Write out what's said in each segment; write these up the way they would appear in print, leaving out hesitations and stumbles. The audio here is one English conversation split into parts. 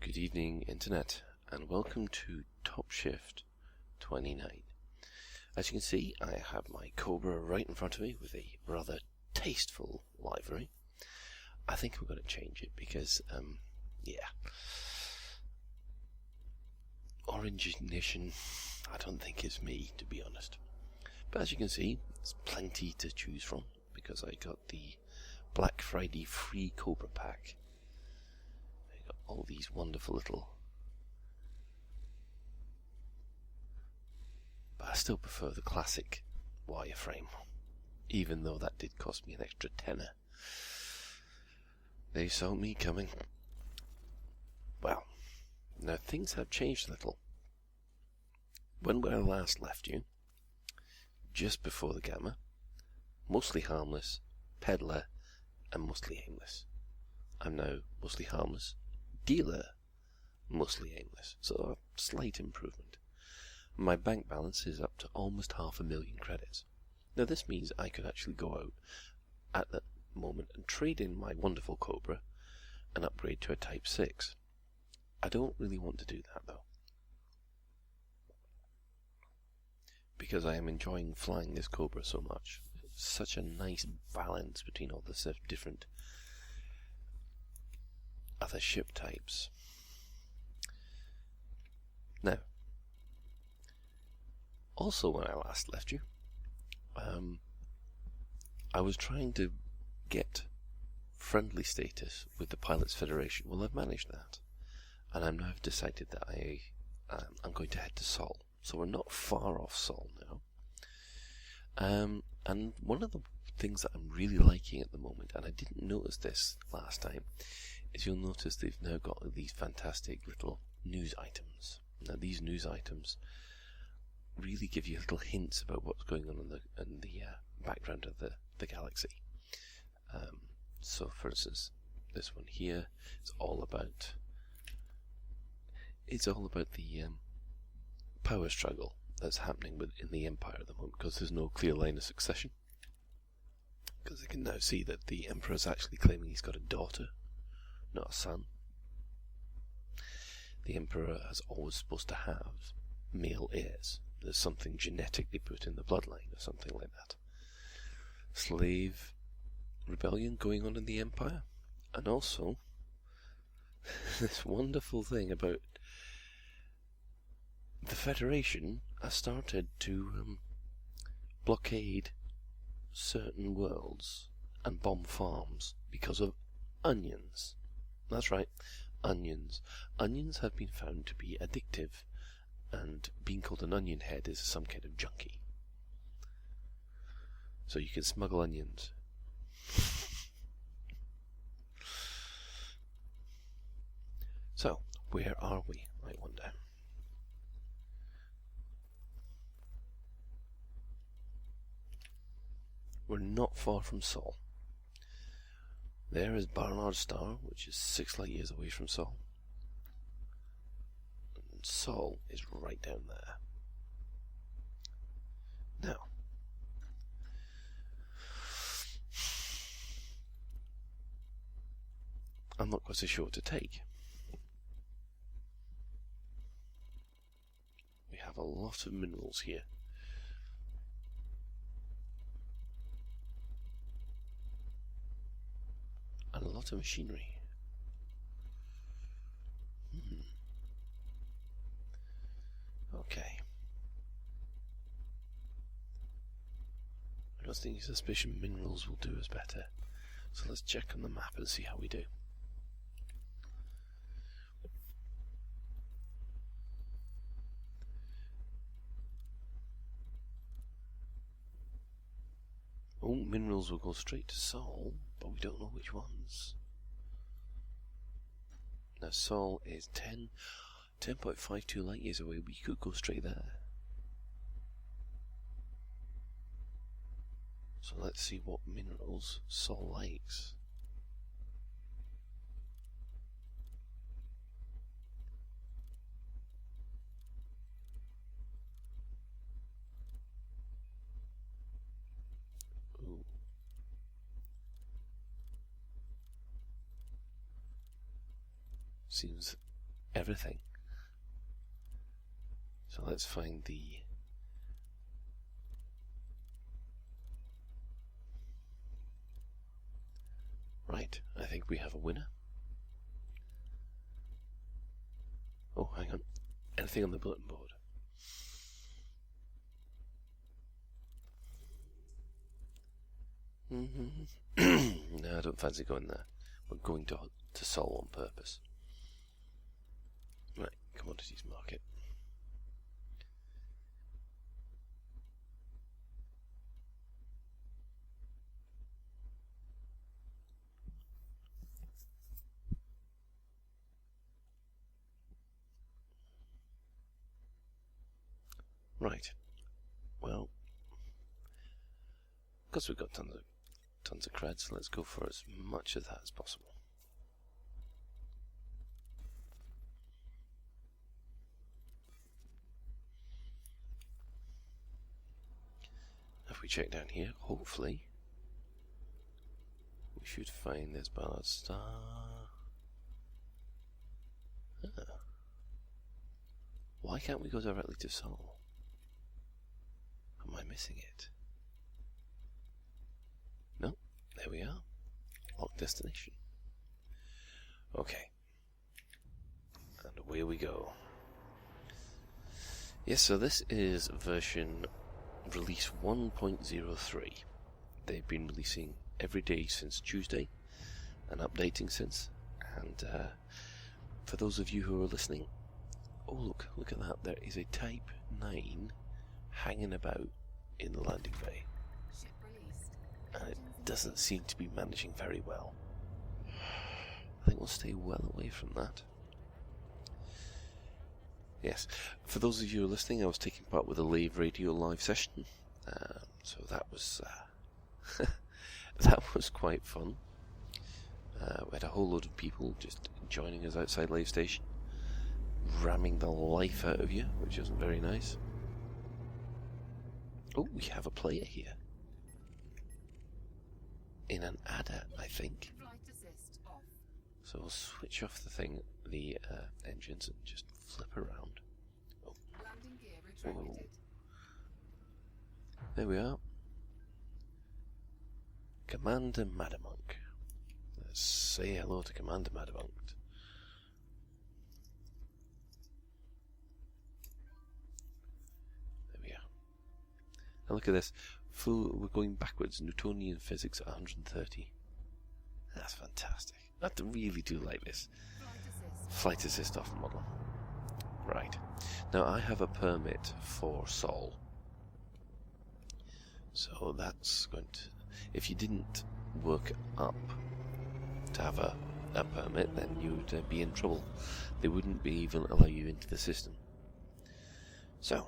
Good evening, Internet, and welcome to Top Shift 29. As you can see, I have my Cobra right in front of me with a rather tasteful livery. I think we're going to change it because, orange ignition, I don't think is me, to be honest. But as you can see, there's plenty to choose from because I got the Black Friday free Cobra pack. I got all these wonderful little... But I still prefer the classic wireframe, even though that did cost me an extra tenner. They saw me coming. Well, now things have changed a little. When I last left you, just before the Gamma, mostly harmless, peddler, and mostly aimless. I'm now mostly harmless, dealer, mostly aimless, so a slight improvement. My bank balance is up to almost 500,000 credits. Now this means I could actually go out at that moment and trade in my wonderful Cobra and upgrade to a Type 6. I don't really want to do that though, because I am enjoying flying this Cobra so much. It's such a nice balance between all the different other ship types. Now, also when I last left you, I was trying to get friendly status with the Pilots Federation. Well, I've managed that, and I've now decided that I'm going to head to Sol. So we're not far off Sol now. And one of the things that I'm really liking at the moment, and I didn't notice this last time, is you'll notice they've now got these fantastic little news items. Now these news items really give you little hints about what's going on in the background of the galaxy. So for instance, this one here is all about the power struggle that's happening in the Empire at the moment, because there's no clear line of succession. Because they can now see that the Emperor is actually claiming he's got a daughter, not a son. The Emperor is always supposed to have male heirs. There's something genetically put in the bloodline or something like that. Slave rebellion going on in the Empire. And also this wonderful thing about the Federation has started to blockade certain worlds and bomb farms because of onions. That's right, onions. Onions have been found to be addictive, and being called an onion head is some kind of junkie. So you can smuggle onions. So, where are we, I wonder? We're not far from Sol. There is Barnard's Star, which is 6 light years away from Sol. And Sol is right down there. Now, I'm not quite so sure what to take. We have a lot of minerals here. And a lot of machinery. Okay. I don't think suspicion minerals will do us better. So let's check on the map and see how we do. Oh, minerals will go straight to Sol, but we don't know which ones. Now Sol is 10.52 light years away. We could go straight there. So let's see what minerals Sol likes. Seems everything. So let's find the... Right, I think we have a winner. Oh, hang on. Anything on the bulletin board? No, I don't fancy going there. We're going to Seoul on purpose. Right, commodities market. Right. Well, because we've got tons of creds, let's go for as much of that as possible. If we check down here, hopefully we should find this ballad star. Why can't we go directly to Seoul? Am I missing it? No, there we are. Locked destination. Okay. And away we go. Yes, so this is version release 1.03. They've been releasing every day since Tuesday and updating since. And for those of you who are listening, oh look at that. There is a Type 9 hanging about in the landing bay. And it doesn't seem to be managing very well. I think we'll stay well away from that. Yes, for those of you who are listening, I was taking part with a Lave Radio live session, so that was that was quite fun. We had a whole load of people just joining us outside Lave Station, ramming the life out of you, which isn't very nice. Oh, we have a player here. In an adder, I think. So we'll switch off the engines and just flip around. Oh. Oh. There we are. Commander Madamunk. Let's say hello to Commander Madamunk. There we are. Now look at this. We're going backwards. Newtonian physics at 130. That's fantastic. I really do like this. Flight assist off model. Right. Now I have a permit for Seoul. So that's going to... If you didn't work up to have a permit, then you'd be in trouble. They wouldn't be even allow you into the system. So...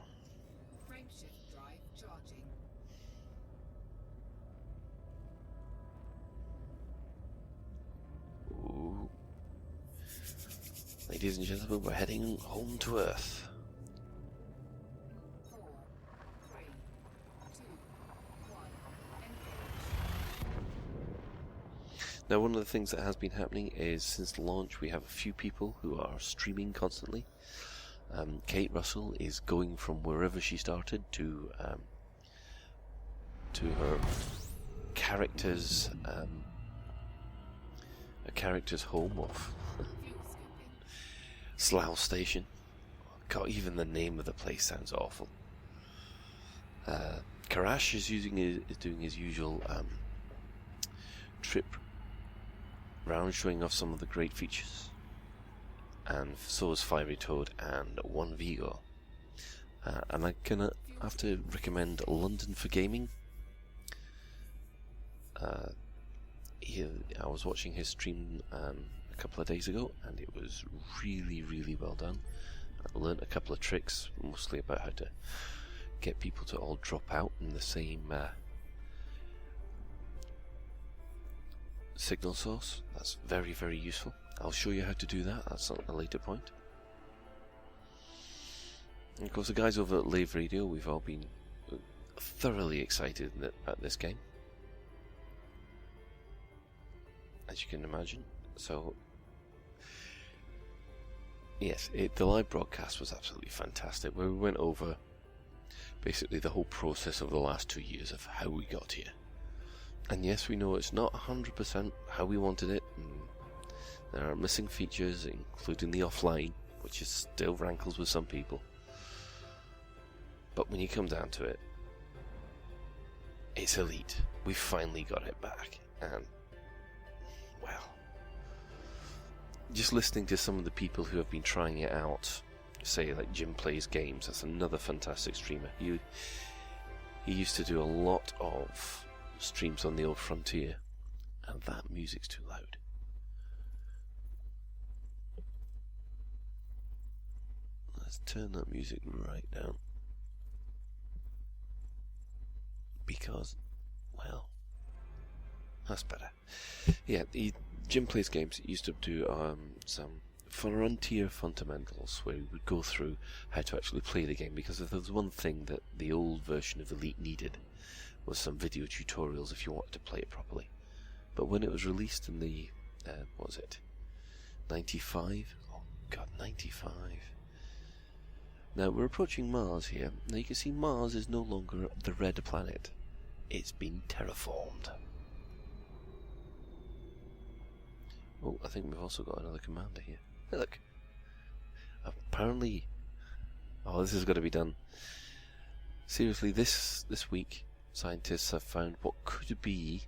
Ladies and gentlemen, we're heading home to Earth. 4, 3, 2, 1, Now, one of the things that has been happening is since launch, we have a few people who are streaming constantly. Kate Russell is going from wherever she started to her character's home of Slough Station. God, even the name of the place sounds awful. Karash is doing his usual trip round, showing off some of the great features, and so is Fiery Toad and One Vigo. And I'm gonna have to recommend London for Gaming. I was watching his stream a couple of days ago, and it was really well done. I learnt a couple of tricks, mostly about how to get people to all drop out in the same signal source. That's very useful. I'll show you how to do that. That's at a later point. And of course, the guys over at Lave Radio, we've all been thoroughly excited about this game, as you can imagine. So Yes, the live broadcast was absolutely fantastic, where we went over basically the whole process of the last 2 years of how we got here. And yes, we know it's not 100% how we wanted it, and there are missing features, including the offline, which is still rankles with some people. But when you come down to it, it's elite. We finally got it back, and well, just listening to some of the people who have been trying it out, say like Jim Plays Games, that's another fantastic streamer. He used to do a lot of streams on the old Frontier, and that music's too loud. Let's turn that music right down, because, well, that's better. Yeah, Jim Plays Games used to do some Frontier fundamentals, where we would go through how to actually play the game, because if there was one thing that the old version of Elite needed, was some video tutorials if you wanted to play it properly. But when it was released in the, what was it, 95? Oh god, 95. Now we're approaching Mars here. Now you can see Mars is no longer the red planet. It's been terraformed. Oh, I think we've also got another commander here. Hey, look. Apparently, oh, this has got to be done. Seriously, this week, scientists have found what could be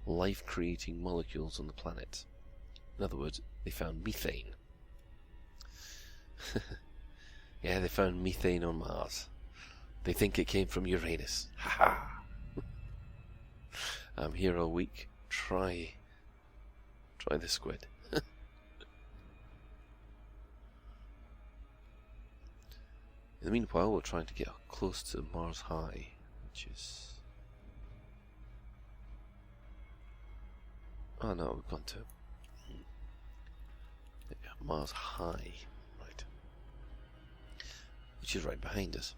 life-creating molecules on the planet. In other words, they found methane. Yeah, they found methane on Mars. They think it came from Uranus. Ha ha! I'm here all week. Try the squid. In the meanwhile, we're trying to get close to Mars High, which is... oh no, we've gone to Mars High, right, which is right behind us.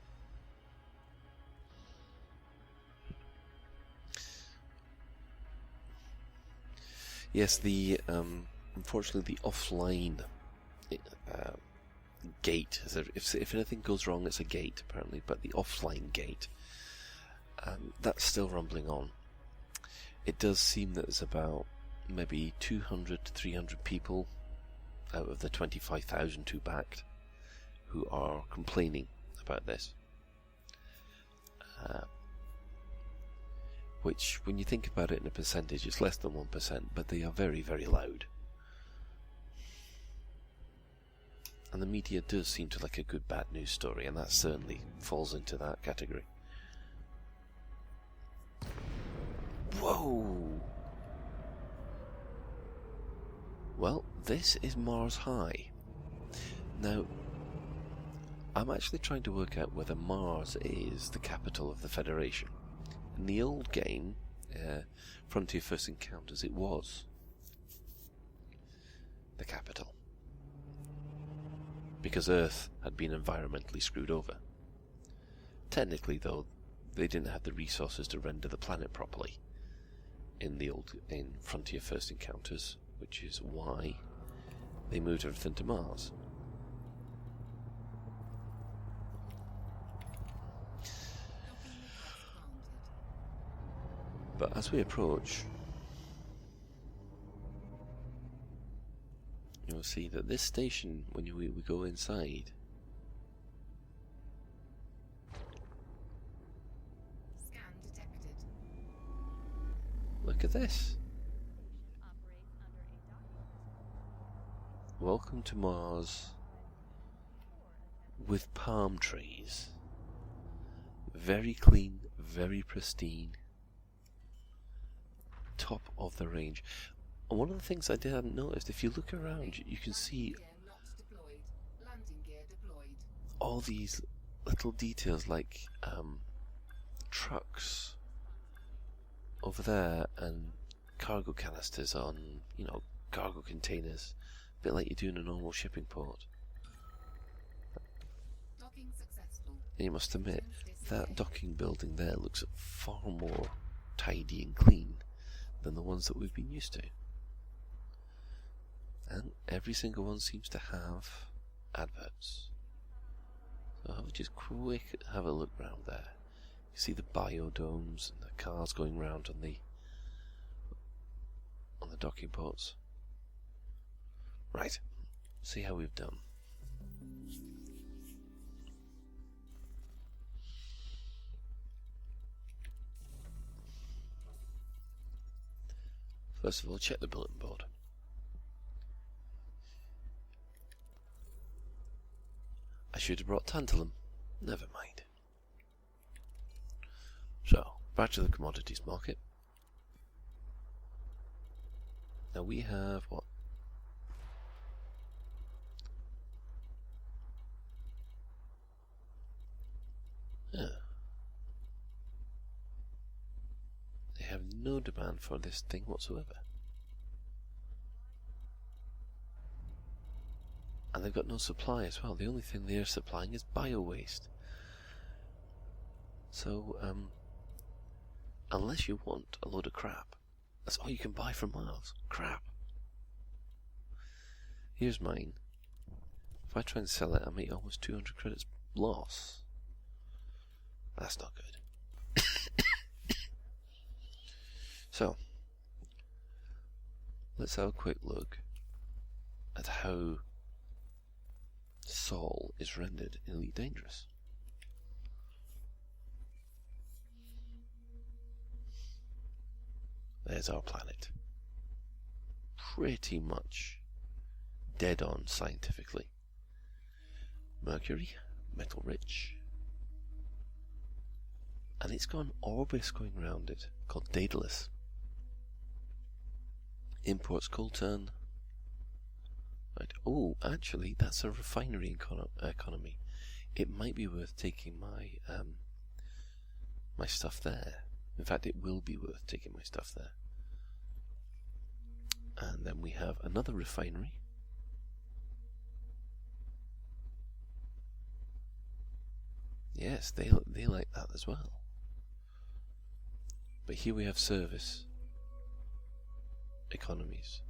Yes, the unfortunately the offline gate, if anything goes wrong, it's a gate apparently, but the offline gate, that's still rumbling on. It does seem that there's about maybe 200 to 300 people out of the 25,000 who backed who are complaining about this. Which, when you think about it in a percentage, it's less than 1%, but they are very, very loud. And the media does seem to like a good bad news story, and that certainly falls into that category. Whoa! Well, this is Mars High. Now, I'm actually trying to work out whether Mars is the capital of the Federation. In the old game, Frontier First Encounters, it was the capital, because Earth had been environmentally screwed over. Technically, though, they didn't have the resources to render the planet properly in Frontier First Encounters, which is why they moved everything to Mars. But as we approach, you'll see that this station, when we go inside, Scan detected. look at this. Welcome to Mars with palm trees. Very clean, very pristine. Top of the range. And one of the things I hadn't noticed, if you look around, you can see all these little details, like trucks over there and cargo canisters on, cargo containers, a bit like you do in a normal shipping port. Docking successful. And you must admit, that docking building there looks far more tidy and clean than the ones that we've been used to. And every single one seems to have adverts. So I'll just quick have a look round there. You see the biodomes and the cars going round on the docking ports. Right, see how we've done. First of all, check the bulletin board. I should have brought tantalum. Never mind. So, back to the commodities market. Now we have what? They have no demand for this thing whatsoever. And they've got no supply as well. The only thing they're supplying is bio-waste. So, unless you want a load of crap, that's all you can buy from Mars. Crap. Here's mine. If I try and sell it, I make almost 200 credits loss. That's not good. So, let's have a quick look at how Sol is rendered in Elite Dangerous. There's our planet. Pretty much dead on scientifically. Mercury, metal rich. And it's got an orbis going around it called Daedalus. Imports coltan. Right. Oh, actually, that's a refinery economy. It might be worth taking my my stuff there. In fact, it will be worth taking my stuff there. And then we have another refinery. Yes, they like that as well. But here we have service economies.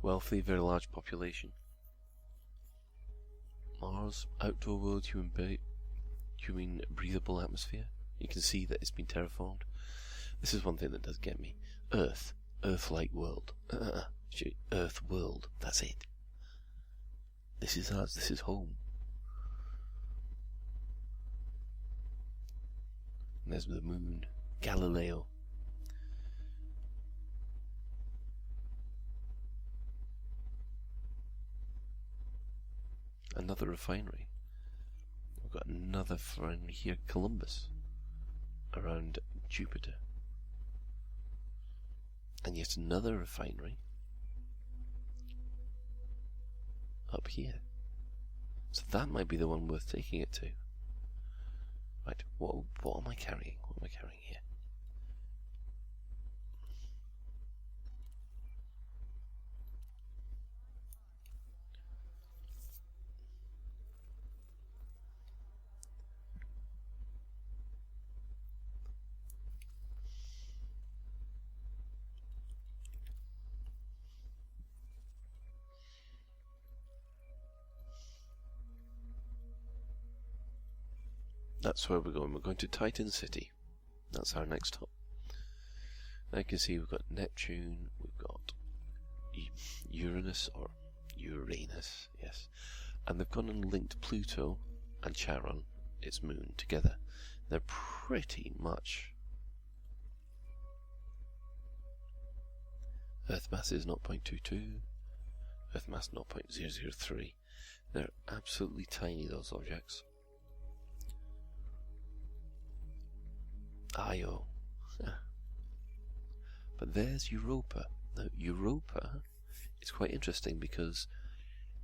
Wealthy, very large population. Mars, outdoor world, human breathable atmosphere. You can see that it's been terraformed. This is one thing that does get me. Earth, Earth-like world. Earth world, that's it. This is us, this is home. And there's the moon, Galileo. Another refinery. We've got another refinery here, Columbus, around Jupiter. And yet another refinery up here. So that might be the one worth taking it to. Right, what am I carrying? What am I carrying here? That's where we're going. We're going to Titan City. That's our next stop. Now you can see we've got Neptune, we've got Uranus, or Uranus, yes. And they've gone and linked Pluto and Charon, its moon, together. They're pretty much... Earth mass is 0.22, Earth mass 0.003. They're absolutely tiny, those objects. Io. But there's Europa. Now, Europa is quite interesting because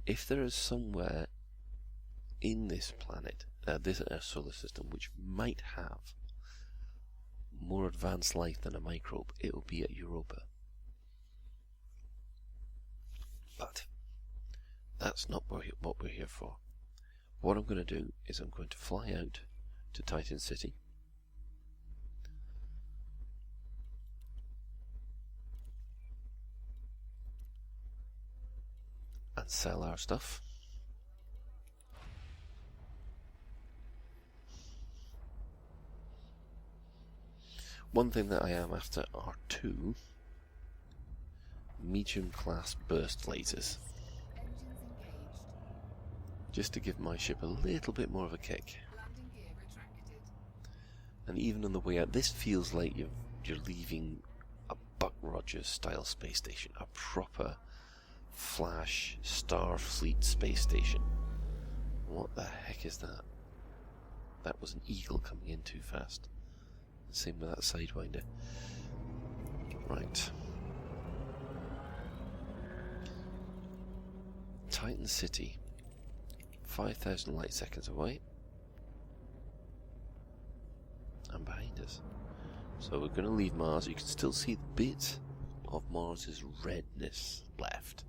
if there is somewhere in this planet, this solar system, which might have more advanced life than a microbe, it will be at Europa. But that's not what we're here for. What I'm going to do is I'm going to fly out to Titan City. And sell our stuff. one thing that I am after are 2 medium class burst lasers, Engines engaged. just to give my ship a little bit more of a kick. Landing gear retracted. And even on the way out, this feels like you're leaving a Buck Rogers style space station, a proper Flash Starfleet space station. What the heck is that? That was an eagle coming in too fast. Same with that Sidewinder. Right. Titan City. 5,000 light seconds away. And behind us. So we're going to leave Mars. You can still see the bit of Mars's redness left.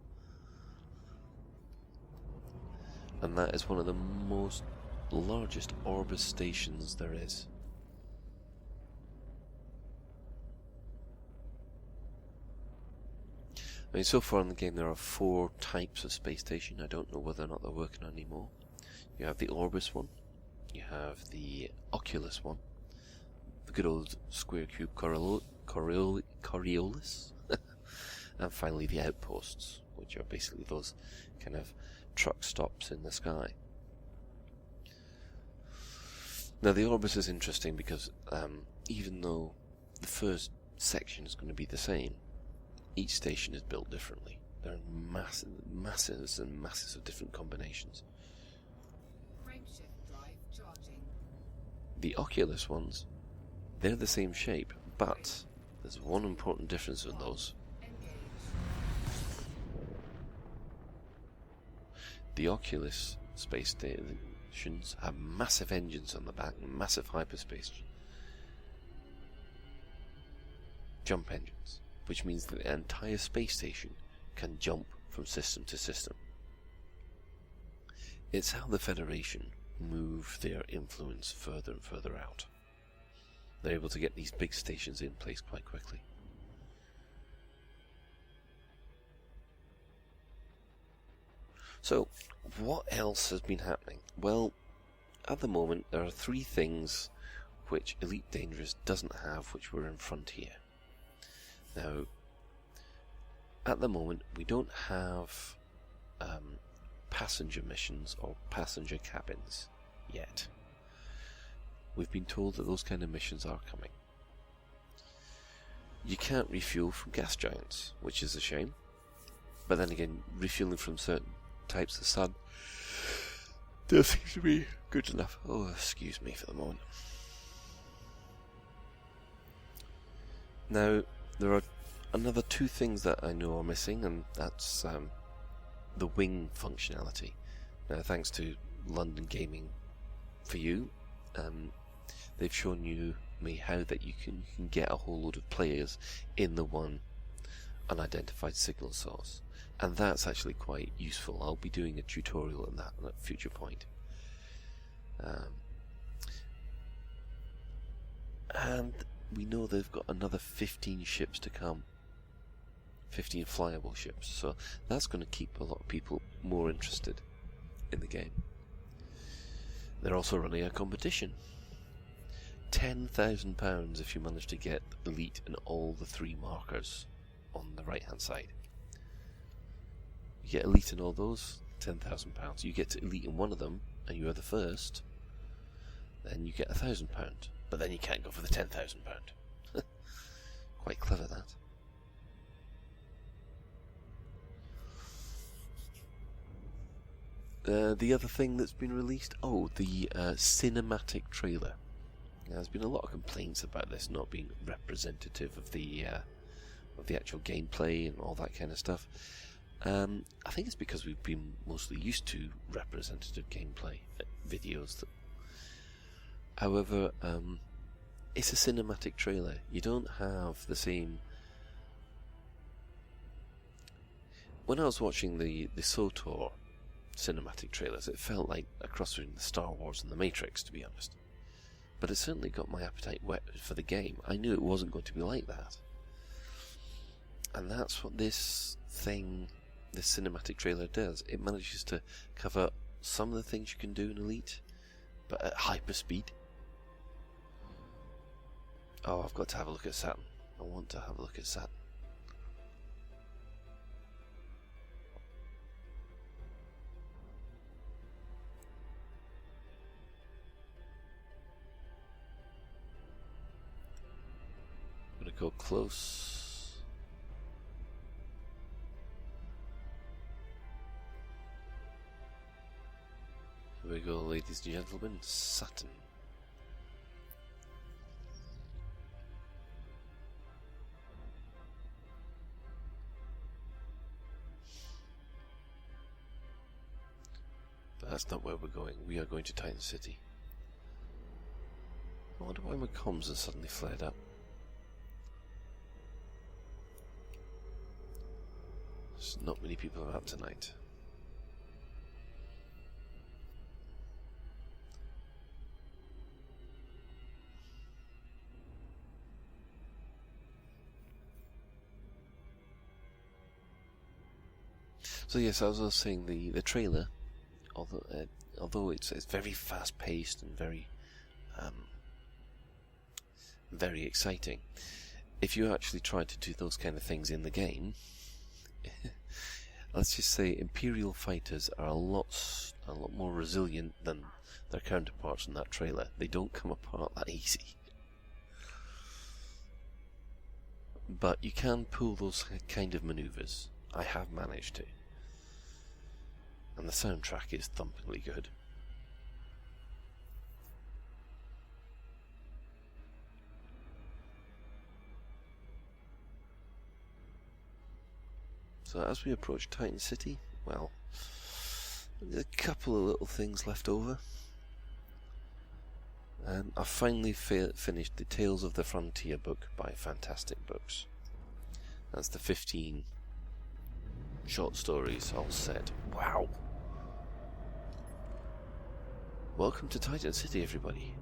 And that is one of the largest Orbis stations there is. I mean, so far in the game there are 4 types of space station. I don't know whether or not they're working on anymore. You have the Orbis one, you have the Oculus one, the good old square cube Coriolis, and finally the outposts, which are basically those kind of truck stops in the sky. Now the Orbis is interesting because even though the first section is going to be the same, each station is built differently. There are masses and masses of different combinations. Frameshift drive charging. The Oculus ones, they're the same shape, but there's one important difference with those. Engage. The Oculus space stations have massive engines on the back and massive hyperspace jump engines, which means that the entire space station can jump from system to system. It's how the Federation move their influence further and further out. They're able to get these big stations in place quite quickly. So, what else has been happening? Well, at the moment there are 3 things which Elite Dangerous doesn't have, which were in Frontier. Now, at the moment we don't have passenger missions or passenger cabins yet. We've been told that those kind of missions are coming. You can't refuel from gas giants, which is a shame. But then again, refueling from certain types of sun does seem to be good enough. Oh, excuse me for the moment. Now, there are another 2 things that I know are missing, and that's the wing functionality. Now, thanks to London Gaming for You, they've shown me how that you can get a whole load of players in the one unidentified signal source, and that's actually quite useful. I'll be doing a tutorial on that at a future point. And we know they've got another 15 ships to come, 15 flyable ships, so that's going to keep a lot of people more interested in the game. They're also running a competition. £10,000 if you manage to get Elite and all the 3 markers on the right hand side. You get Elite in all those, £10,000. You get to Elite in one of them and you are the first, then you get £1,000. But then you can't go for the £10,000. Quite clever, that. The other thing that's been released, the cinematic trailer. Now, there's been a lot of complaints about this not being representative of the actual gameplay and all that kind of stuff. I think it's because we've been mostly used to representative gameplay videos. However, it's a cinematic trailer. You don't have the same. When I was watching the SOTOR cinematic trailers, it felt like a cross between the Star Wars and the Matrix, to be honest. But it certainly got my appetite whet for the game. I knew it wasn't going to be like that. And that's what this cinematic trailer does. It manages to cover some of the things you can do in Elite, but at hyper speed. Oh, I've got to have a look at Saturn. I want to have a look at Saturn. I'm going to go close. Here we go, ladies and gentlemen. Saturn. But that's not where we're going. We are going to Titan City. I wonder why my comms have suddenly flared up. There's not many people about tonight. So yes, as I was saying, the trailer, although it's very fast paced and very exciting, if you actually try to do those kind of things in the game, let's just say Imperial fighters are a lot more resilient than their counterparts in that trailer. They don't come apart that easy. But you can pull those kind of maneuvers. I have managed to. And the soundtrack is thumpingly good. So as we approach Titan City, well, there's a couple of little things left over. I've finally finished the Tales of the Frontier book by Fantastic Books. That's the 15 short stories all set. Wow! Welcome to Titan City, everybody.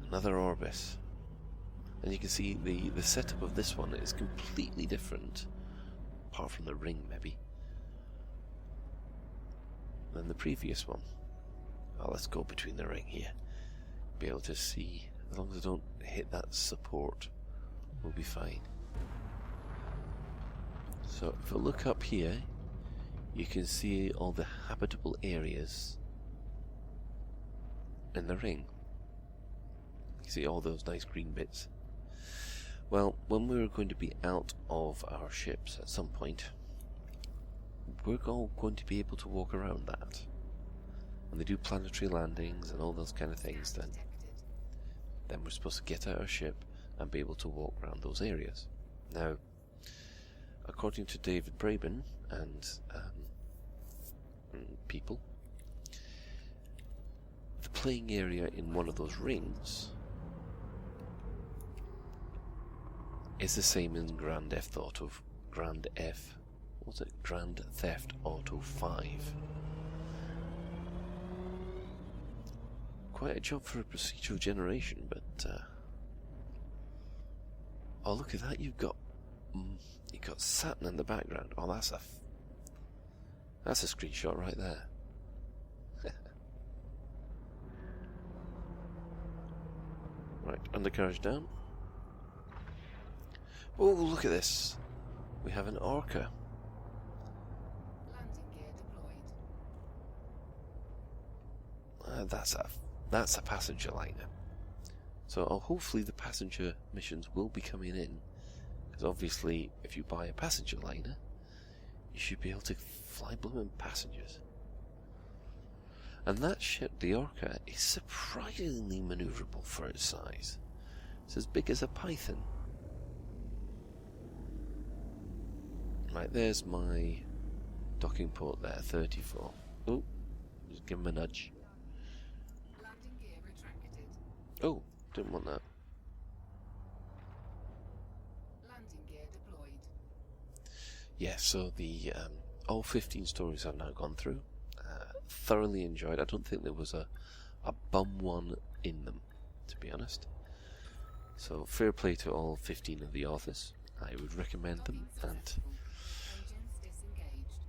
Another Orbis. And you can see the setup of this one is completely different, apart from the ring maybe, than the previous one. Oh, let's go between the ring here. Be able to see, as long as I don't hit that support, we'll be fine. So if I look up here, you can see all the habitable areas in the ring. You see all those nice green bits. Well, when we're going to be out of our ships at some point, we're all going to be able to walk around that. And they do planetary landings and all those kind of things, then we're supposed to get out our ship and be able to walk around those areas. Now, according to David Braben and people, the playing area in one of those rings is the same in Grand Theft Auto 5. Quite a job for a procedural generation, but oh, look at that! You've got Saturn in the background. Oh, that's a screenshot right there. Right, undercarriage down. Oh, look at this! We have an Orca. Landing gear deployed. That's a passenger liner. So hopefully the passenger missions will be coming in, because obviously if you buy a passenger liner, you should be able to fly blooming passengers. And that ship, the Orca, is surprisingly manoeuvrable for its size. It's as big as a python. Right, there's my docking port there, 34. Oh, just give him a nudge. Landing gear retracted. Oh, didn't want that. Landing gear deployed. Yeah, so the all 15 stories I've now gone through. Thoroughly enjoyed. I don't think there was a bum one in them, to be honest. So fair play to all 15 of the authors. I would recommend them, and Engines disengaged.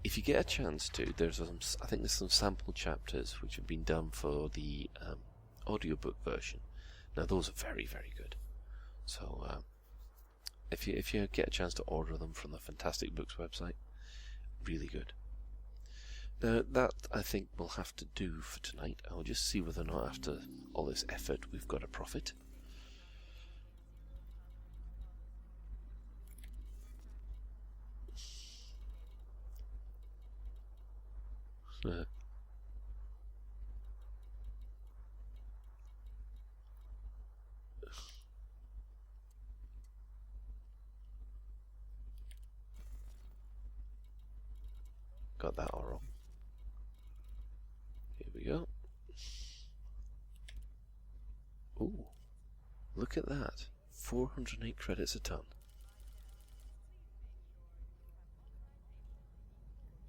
if you get a chance to, I think there's some sample chapters which have been done for the audiobook version, Now those are very, very good. So if you get a chance to order them from the Fantastic Books website, really good. Now that I think we'll have to do for tonight. I'll just see whether or not after all this effort we've got a profit. Got that all wrong. Here we go. Ooh, look at that. 408 credits a ton.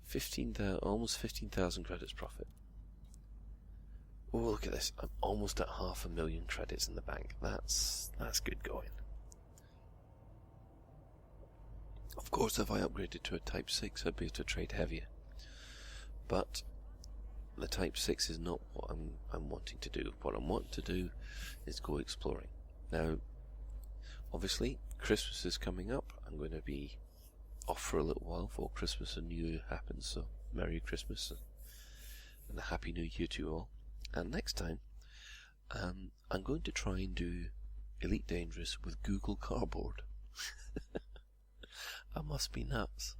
15,000, almost 15,000 credits profit. Oh, look at this. I'm almost at 500,000 credits in the bank. That's good going. Of course, if I upgraded to a Type 6, I'd be able to trade heavier. But the Type 6 is not what I'm wanting to do. What I'm wanting to do is go exploring. Now, obviously, Christmas is coming up. I'm going to be off for a little while before Christmas and New Year happens, so Merry Christmas and a Happy New Year to you all. And next time, I'm going to try and do Elite Dangerous with Google Cardboard. I must be nuts.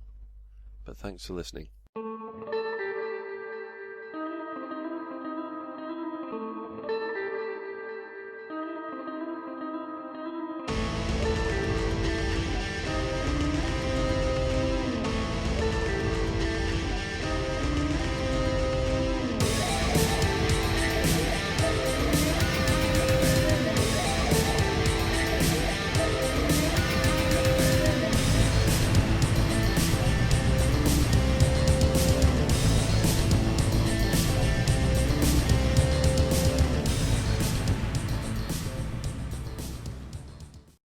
But thanks for listening.